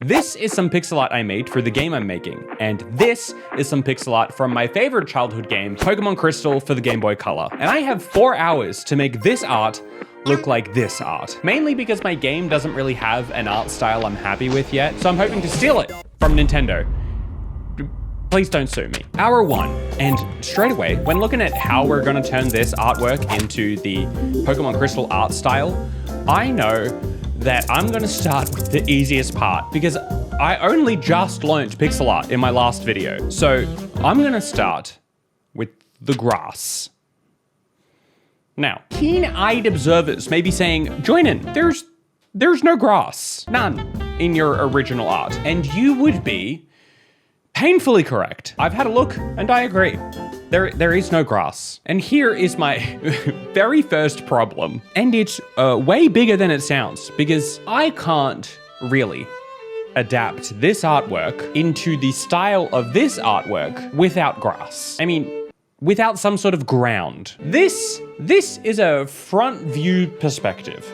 This is some pixel art I made for the game I'm making, and this is some pixel art from my favorite childhood game, Pokemon Crystal for the Game Boy Color. And I have 4 hours to make this art look like this art. Mainly because my game doesn't really have an art style I'm happy with yet, so I'm hoping to steal it from Nintendo. Please don't sue me. Hour 1, and straight away, when looking at how we're gonna turn this artwork into the Pokemon Crystal art style, I know that I'm gonna start with the easiest part because I only just learned pixel art in my last video. So I'm gonna start with the grass. Now, keen-eyed observers may be saying, Joinen, there's no grass, none, in your original art. And you would be painfully correct. I've had a look and I agree. There is no grass. And here is my very first problem. And it's way bigger than it sounds because I can't really adapt this artwork into the style of this artwork without grass. I mean, without some sort of ground. This is a front view perspective.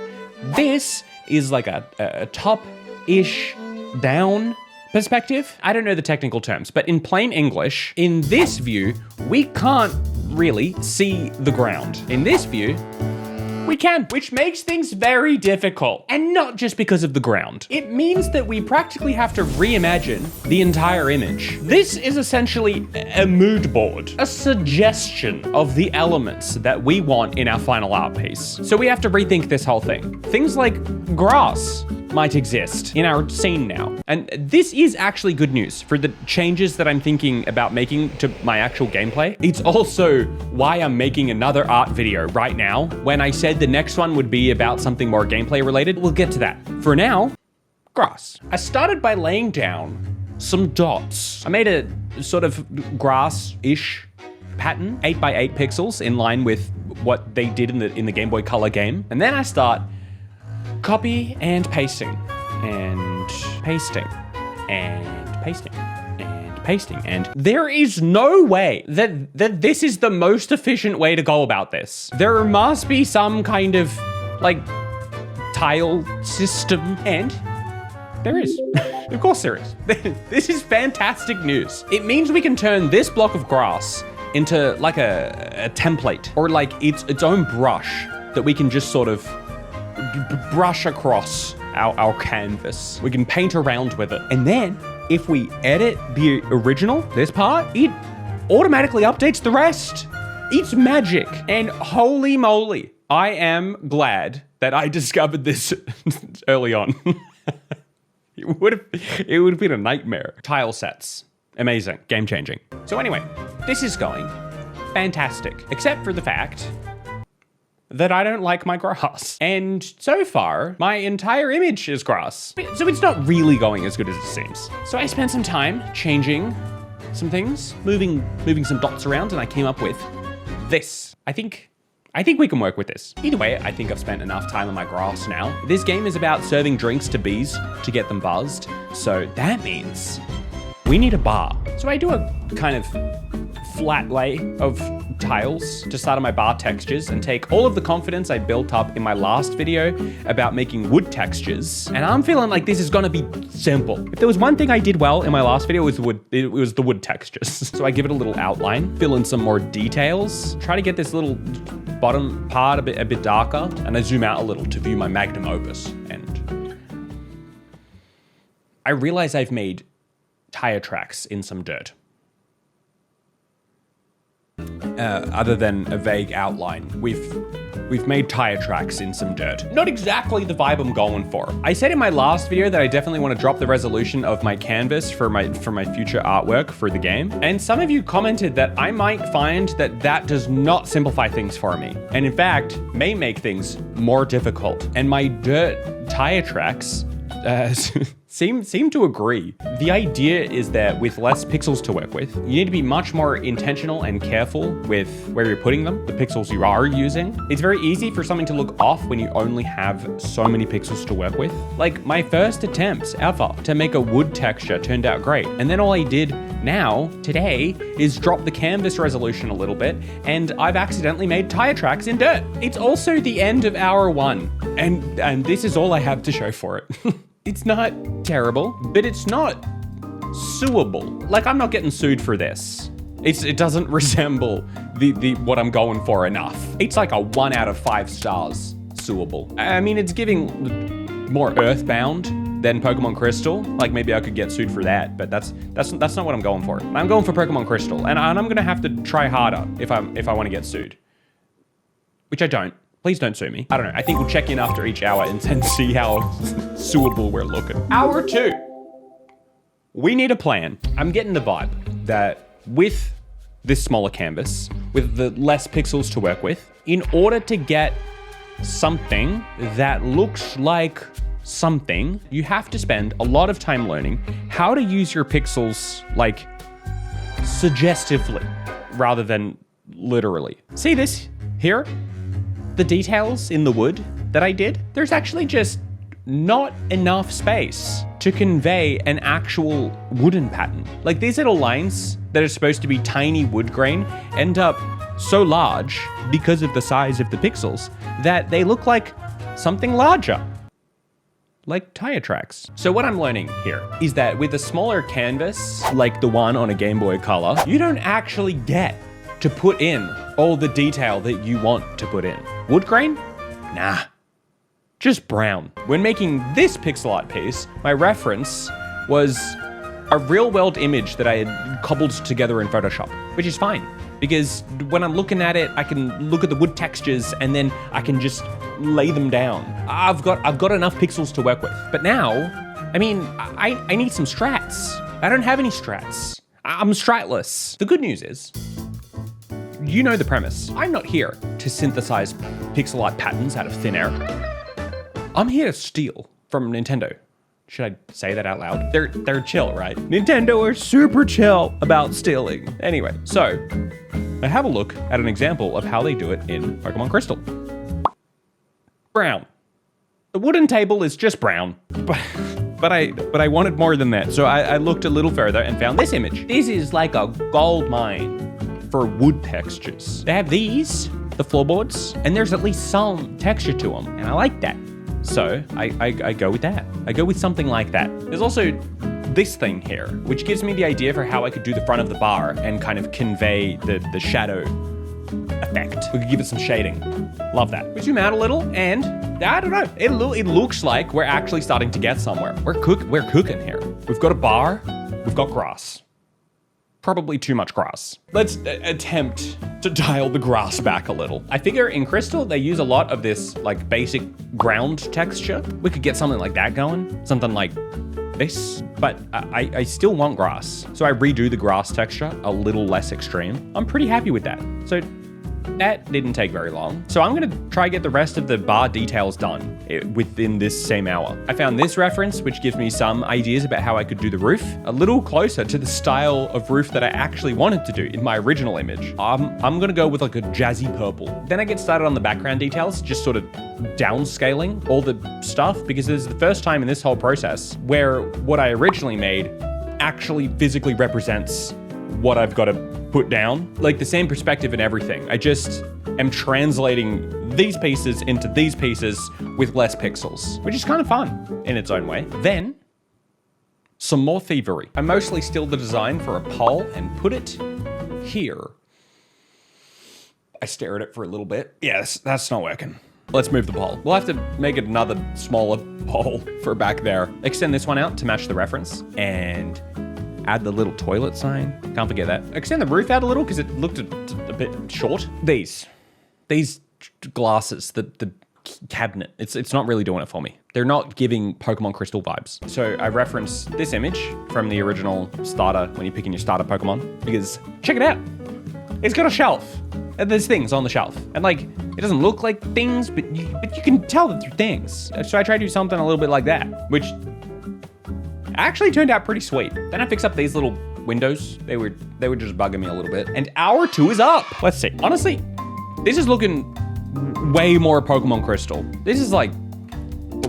This is like a top-ish down perspective. I don't know the technical terms, but in plain English, in this view, we can't really see the ground. In this view, we can, which makes things very difficult. And not just because of the ground. It means that we practically have to reimagine the entire image. This is essentially a mood board, a suggestion of the elements that we want in our final art piece. So we have to rethink this whole thing. Things like grass might exist in our scene now. And this is actually good news for the changes that I'm thinking about making to my actual gameplay. It's also why I'm making another art video right now. When I said the next one would be about something more gameplay related, we'll get to that. For now, grass. I started by laying down some dots. I made a sort of grass-ish pattern, 8 by 8 pixels, in line with what they did in the Game Boy Color game. And then I start copy and pasting, and pasting, and pasting, and pasting. And there is no way that this is the most efficient way to go about this. There must be some kind of, like, tile system, and there is. Of course there is. This is fantastic news. It means we can turn this block of grass into, like, a template, or, like, its own brush that we can just sort of brush across our canvas. We can paint around with it. And then if we edit the original, this part, it automatically updates the rest. It's magic. And holy moly, I am glad that I discovered this early on. It would have been a nightmare. Tile sets, amazing, game changing. So anyway, this is going fantastic, except for the fact that I don't like my grass. And so far, my entire image is grass. So it's not really going as good as it seems. So I spent some time changing some things, moving some dots around, and I came up with this. I think we can work with this. Either way, I think I've spent enough time on my grass now. This game is about serving drinks to bees to get them buzzed. So that means we need a bar. So I do a kind of flat lay of tiles to start on my bar textures and take all of the confidence I built up in my last video about making wood textures. And I'm feeling like this is gonna be simple. If there was one thing I did well in my last video, it was the wood textures. So I give it a little outline, fill in some more details, try to get this little bottom part a bit darker, and I zoom out a little to view my magnum opus. And I realize I've made tire tracks in some dirt. Other than a vague outline, we've made tire tracks in some dirt. Not exactly the vibe I'm going for. I said in my last video that I definitely want to drop the resolution of my canvas for my future artwork for the game. And some of you commented that I might find that does not simplify things for me. And in fact, may make things more difficult. And my dirt tire tracks seem to agree. The idea is that with less pixels to work with, you need to be much more intentional and careful with where you're putting them, the pixels you are using. It's very easy for something to look off when you only have so many pixels to work with. Like my first attempts ever to make a wood texture turned out great. And then all I did now, today, is drop the canvas resolution a little bit, and I've accidentally made tire tracks in dirt. It's also the end of hour 1, and this is all I have to show for it. It's not terrible, but it's not suable. Like, I'm not getting sued for this. It doesn't resemble the what I'm going for enough. It's like a 1 out of 5 stars suable. I mean, it's giving more Earthbound than Pokemon Crystal. Like, maybe I could get sued for that, but that's not what I'm going for. I'm going for Pokemon Crystal, and I'm gonna have to try harder if I want to get sued. Which I don't. Please don't sue me. I don't know. I think we'll check in after each hour and see how suable we're looking. Hour 2. We need a plan. I'm getting the vibe that with this smaller canvas, with the less pixels to work with, in order to get something that looks like something, you have to spend a lot of time learning how to use your pixels, like, suggestively rather than literally. See this here? The details in the wood that I did? There's actually just not enough space to convey an actual wooden pattern. Like, these little lines that are supposed to be tiny wood grain end up so large because of the size of the pixels that they look like something larger, like tire tracks. So what I'm learning here is that with a smaller canvas, like the one on a Game Boy Color, you don't actually get to put in all the detail that you want to put in. Wood grain? Nah. Just brown. When making this pixel art piece, my reference was a real-world image that I had cobbled together in Photoshop, which is fine, because when I'm looking at it, I can look at the wood textures and then I can just lay them down. I've got enough pixels to work with. But now, I mean, I need some strats. I don't have any strats. I'm stratless. The good news is, you know the premise. I'm not here to synthesize pixel art patterns out of thin air. I'm here to steal from Nintendo. Should I say that out loud? They're chill, right? Nintendo are super chill about stealing. Anyway, so I have a look at an example of how they do it in Pokemon Crystal. Brown. The wooden table is just brown, but I wanted more than that. So I looked a little further and found this image. This is like a gold mine for wood textures. They have these, the floorboards, and there's at least some texture to them, and I like that. So I go with that. I go with something like that. There's also this thing here, which gives me the idea for how I could do the front of the bar and kind of convey the shadow effect. We could give it some shading. Love that. We zoom out a little, and I don't know. It looks like we're actually starting to get somewhere. We're cooking here. We've got a bar. We've got grass. Probably too much grass. Let's attempt to dial the grass back a little. I figure in Crystal, they use a lot of this like basic ground texture. We could get something like that going, something like this, but I still want grass. So I redo the grass texture a little less extreme. I'm pretty happy with that. So that didn't take very long. So I'm gonna try get the rest of the bar details done within this same hour. I found this reference, which gives me some ideas about how I could do the roof a little closer to the style of roof that I actually wanted to do in my original image. I'm gonna go with like a jazzy purple. Then I get started on the background details, just sort of downscaling all the stuff, because this is the first time in this whole process where what I originally made actually physically represents what I've got to put down. Like the same perspective and everything. I just am translating these pieces into these pieces with less pixels, which is kind of fun in its own way. Then, some more thievery. I mostly steal the design for a pole and put it here. I stare at it for a little bit. Yes, that's not working. Let's move the pole. We'll have to make it another smaller pole for back there. Extend this one out to match the reference and add the little toilet sign. Can't forget that. Extend the roof out a little because it looked a bit short. These glasses, the cabinet, it's not really doing it for me. They're not giving Pokemon Crystal vibes. So I reference this image from the original starter when you're picking your starter Pokemon, because check it out. It's got a shelf. And there's things on the shelf. And like, it doesn't look like things, but you can tell that they're things. So I tried to do something a little bit like that, which actually turned out pretty sweet. Then I fixed up these little windows. They were just bugging me a little bit. And hour 2 is up. Let's see. Honestly, this is looking way more Pokemon Crystal. This is like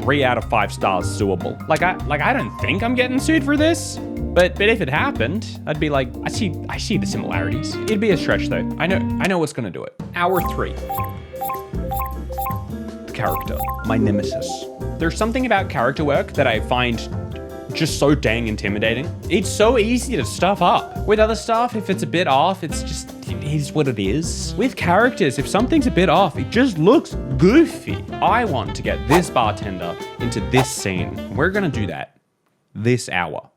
3 out of 5 stars suable. Like I don't think I'm getting sued for this. But if it happened, I'd be like, I see the similarities. It'd be a stretch though. I know what's gonna do it. Hour 3. The character, my nemesis. There's something about character work that I find just so dang intimidating. It's so easy to stuff up. With other stuff, if it's a bit off, it is what it is. With characters, if something's a bit off, it just looks goofy. I want to get this bartender into this scene. We're gonna do that this hour.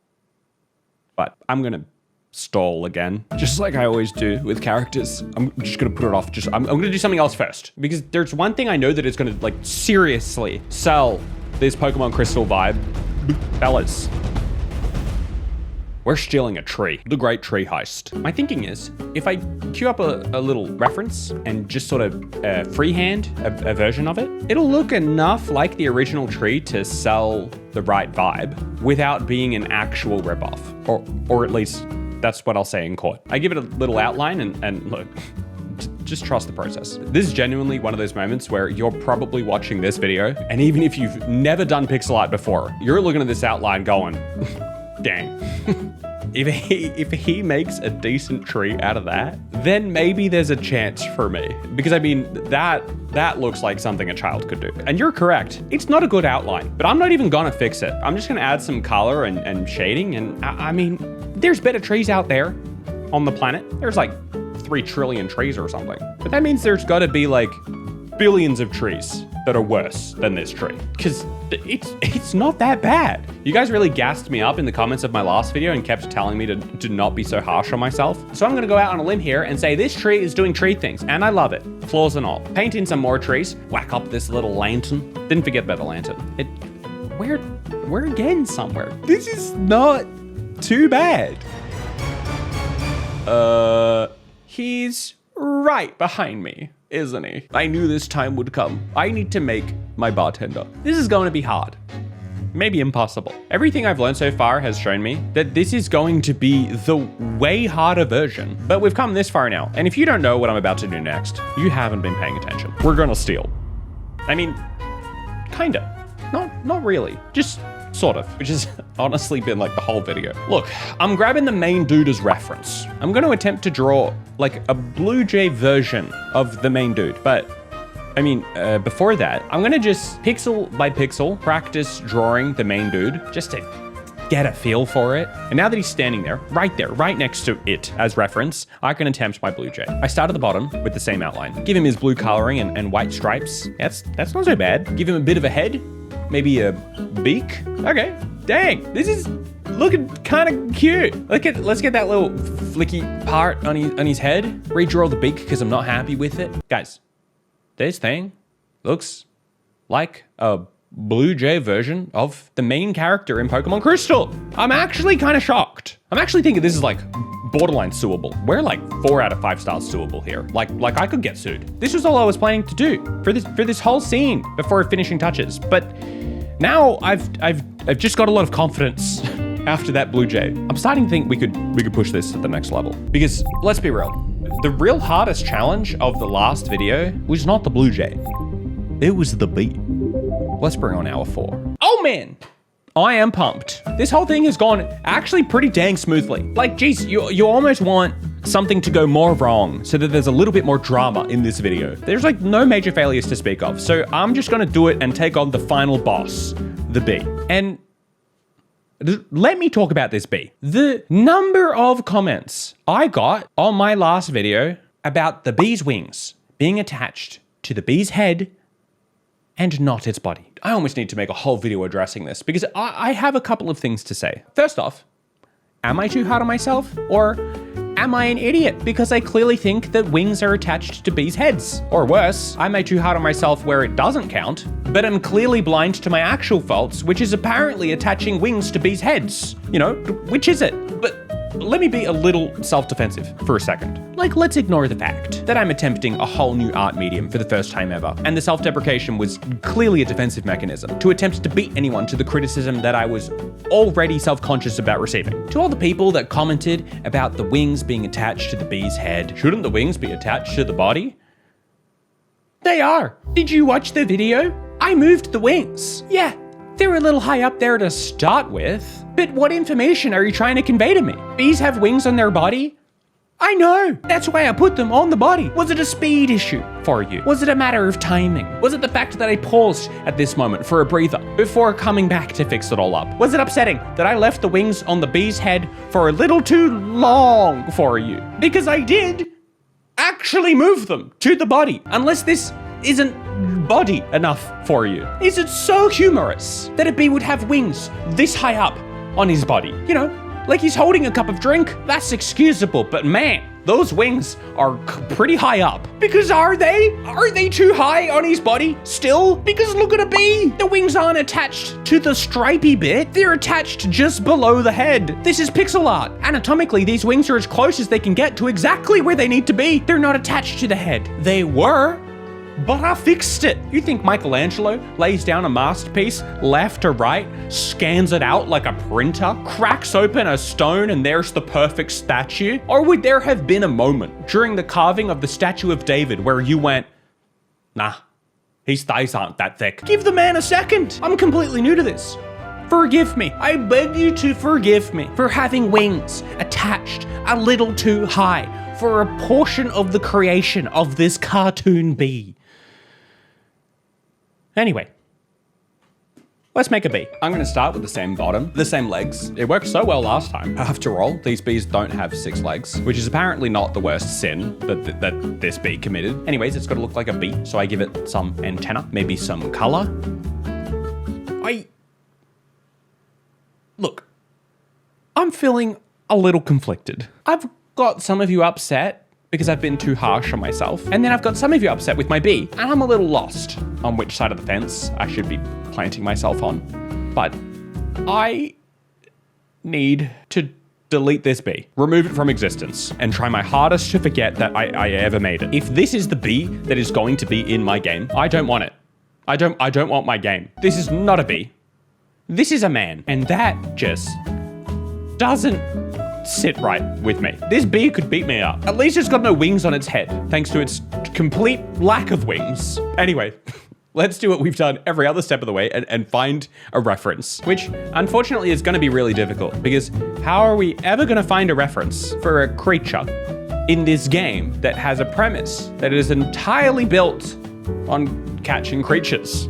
But I'm gonna stall again, just like I always do with characters. I'm just gonna put it off. I'm gonna do something else first, because there's one thing I know that is gonna like seriously sell this Pokemon Crystal vibe. Fellas, we're stealing a tree. The Great Tree Heist. My thinking is, if I queue up a little reference and just sort of freehand a version of it, it'll look enough like the original tree to sell the right vibe without being an actual ripoff. Or at least that's what I'll say in court. I give it a little outline and look, just trust the process. This is genuinely one of those moments where you're probably watching this video, and even if you've never done pixel art before, you're looking at this outline going, dang. If he makes a decent tree out of that, then maybe there's a chance for me. Because I mean, that looks like something a child could do. And you're correct, it's not a good outline, but I'm not even gonna fix it. I'm just gonna add some color and shading, and I mean, there's better trees out there on the planet. There's like 3 trillion trees or something. But that means there's gotta be like billions of trees that are worse than this tree, because it's not that bad. You guys really gassed me up in the comments of my last video and kept telling me to not be so harsh on myself. So I'm gonna go out on a limb here and say this tree is doing tree things, and I love it, flaws and all. Paint in some more trees, whack up this little lantern. Didn't forget about the lantern. We're again somewhere. This is not too bad. He's right behind me, isn't he? I knew this time would come. I need to make my bartender. This is going to be hard. Maybe impossible. Everything I've learned so far has shown me that this is going to be the way harder version. But we've come this far now, and if you don't know what I'm about to do next, you haven't been paying attention. We're gonna steal. I mean, kinda. Not really. Just sort of, which has honestly been like the whole video. Look, I'm grabbing the main dude as reference. I'm going to attempt to draw like a Blue Jay version of the main dude, but I mean, before that, I'm going to just pixel by pixel practice drawing the main dude just to get a feel for it. And now that he's standing there, right next to it as reference, I can attempt my Blue Jay. I start at the bottom with the same outline. Give him his blue coloring and white stripes. That's not so bad. Give him a bit of a head. Maybe a beak? Okay, dang, this is looking kind of cute. Let's get that little flicky part on his head. Redraw the beak because I'm not happy with it. Guys, this thing looks like a Blue Jay version of the main character in Pokemon Crystal. I'm actually kind of shocked. I'm actually thinking this is like borderline suable. We're like 4 out of 5 stars suable here. Like I could get sued. This was all I was planning to do for this whole scene before finishing touches. But now I've just got a lot of confidence after that Blue Jay. I'm starting to think we could push this to the next level. Because let's be real, the real hardest challenge of the last video was not the Blue Jay. It was the bee. Let's bring on hour 4. Oh man, I am pumped. This whole thing has gone actually pretty dang smoothly. Like, geez, you almost want something to go more wrong so that there's a little bit more drama in this video. There's like no major failures to speak of. So I'm just gonna do it and take on the final boss, the bee. And let me talk about this bee. The number of comments I got on my last video about the bee's wings being attached to the bee's head and not its body. I almost need to make a whole video addressing this because I have a couple of things to say. First off, am I too hard on myself? Or am I an idiot because I clearly think that wings are attached to bees' heads? Or worse, am I too hard on myself where it doesn't count, but I'm clearly blind to my actual faults, which is apparently attaching wings to bees' heads? You know, which is it? But let me be a little self-defensive for a second. Like, let's ignore the fact that I'm attempting a whole new art medium for the first time ever, and the self-deprecation was clearly a defensive mechanism to attempt to beat anyone to the criticism that I was already self-conscious about receiving. To all the people that commented about the wings being attached to the bee's head, shouldn't the wings be attached to the body? They are. Did you watch the video? I moved the wings. Yeah, they're a little high up there to start with, but what information are you trying to convey to me? Bees have wings on their body? I know, that's why I put them on the body. Was it a speed issue? for you? Was it a matter of timing? Was it the fact that I paused at this moment for a breather before coming back to fix it all up? Was it upsetting that I left the wings on the bee's head for a little too long for you? Because I did actually move them to the body, unless this isn't body enough for you. Is it so humorous that a bee would have wings this high up on his body? You know, like he's holding a cup of drink? That's excusable, but man, those wings are pretty high up. Because are they too high on his body still? Because look at a bee. The wings aren't attached to the stripy bit. They're attached just below the head. This is pixel art. Anatomically, these wings are as close as they can get to exactly where they need to be. They're not attached to the head. They were, but I fixed it. You think Michelangelo lays down a masterpiece left to right, scans it out like a printer, cracks open a stone and there's the perfect statue? Or would there have been a moment during the carving of the statue of David where you went, nah, his thighs aren't that thick. Give the man a second. I'm completely new to this. Forgive me. I beg you to forgive me for having wings attached a little too high for a portion of the creation of this cartoon bee. Anyway, let's make a bee. I'm gonna start with the same bottom, the same legs. It worked so well last time. After all, these bees don't have 6 legs, which is apparently not the worst sin that this bee committed. Anyways, it's gotta look like a bee, so I give it some antenna, maybe some color. Look, I'm feeling a little conflicted. I've got some of you upset because I've been too harsh on myself. And then I've got some of you upset with my bee, and I'm a little lost on which side of the fence I should be planting myself on. But I need to delete this bee, remove it from existence, and try my hardest to forget that I ever made it. If this is the bee that is going to be in my game, I don't want it. I don't want my game. This is not a bee. This is a man. And that just doesn't sit right with me. This bee could beat me up. At least it's got no wings on its head, thanks to its complete lack of wings. Anyway, let's do what we've done every other step of the way and find a reference, which unfortunately is gonna be really difficult because how are we ever gonna find a reference for a creature in this game that has a premise that is entirely built on catching creatures?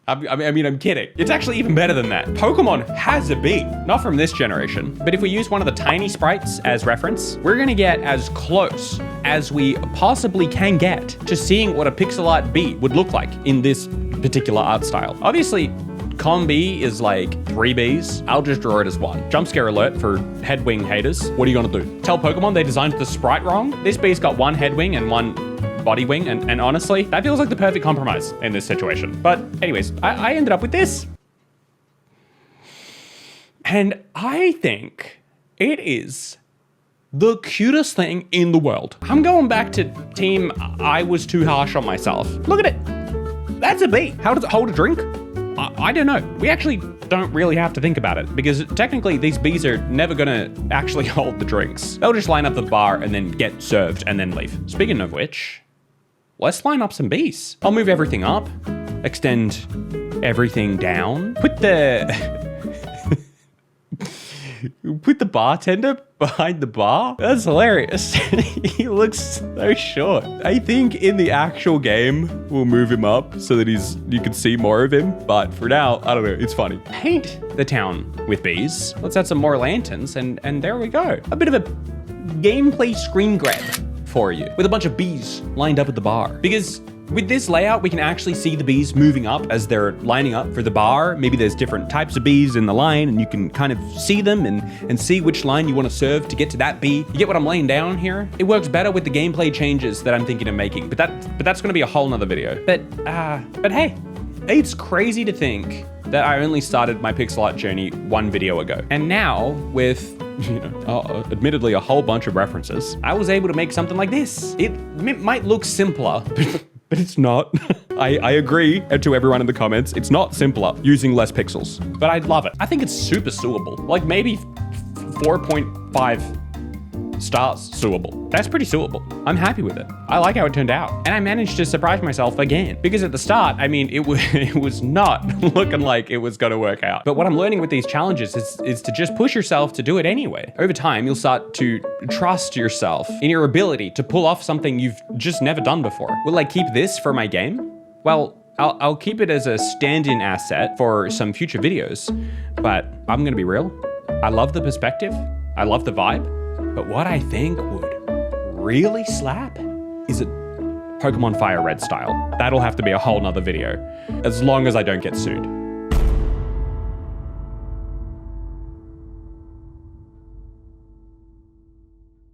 I mean, I'm kidding. It's actually even better than that. Pokemon has a bee, not from this generation, but if we use one of the tiny sprites as reference, we're gonna get as close as we possibly can get to seeing what a pixel art bee would look like in this particular art style. Obviously, Combi is like 3 bees. I'll just draw it as 1. Jump scare alert for head wing haters. What are you gonna do? Tell Pokemon they designed the sprite wrong? This bee's got 1 head wing and 1 body wing, and honestly, that feels like the perfect compromise in this situation. But anyways, I ended up with this. And I think it is the cutest thing in the world. I'm going back to team I was too harsh on myself. Look at it. That's a bee. How does it hold a drink? I don't know. We actually don't really have to think about it because technically these bees are never gonna actually hold the drinks. They'll just line up the bar and then get served and then leave. Speaking of which, let's line up some bees. I'll move everything up, extend everything down, put the bartender behind the bar. That's hilarious. He looks so short. I think in the actual game, we'll move him up so that you can see more of him. But for now, I don't know, it's funny. Paint the town with bees. Let's add some more lanterns and there we go. A bit of a gameplay screen grab for you with a bunch of bees lined up at the bar. Because with this layout, we can actually see the bees moving up as they're lining up for the bar. Maybe there's different types of bees in the line and you can kind of see them and see which line you want to serve to get to that bee. You get what I'm laying down here? It works better with the gameplay changes that I'm thinking of making, but that's gonna be a whole nother video. But hey, it's crazy to think that I only started my pixel art journey 1 video ago. And now with, admittedly a whole bunch of references, I was able to make something like this. It might look simpler, but it's not. I agree to everyone in the comments. It's not simpler using less pixels, but I love it. I think it's super suable. Like maybe 4.5 stars, suable. That's pretty suable. I'm happy with it. I like how it turned out. And I managed to surprise myself again. Because at the start, I mean, it was not looking like it was gonna work out. But what I'm learning with these challenges is to just push yourself to do it anyway. Over time, you'll start to trust yourself in your ability to pull off something you've just never done before. Will I keep this for my game? Well, I'll keep it as a stand-in asset for some future videos, but I'm gonna be real. I love the perspective, I love the vibe, but what I think would really slap is a Pokemon Fire Red style. That'll have to be a whole nother video, as long as I don't get sued.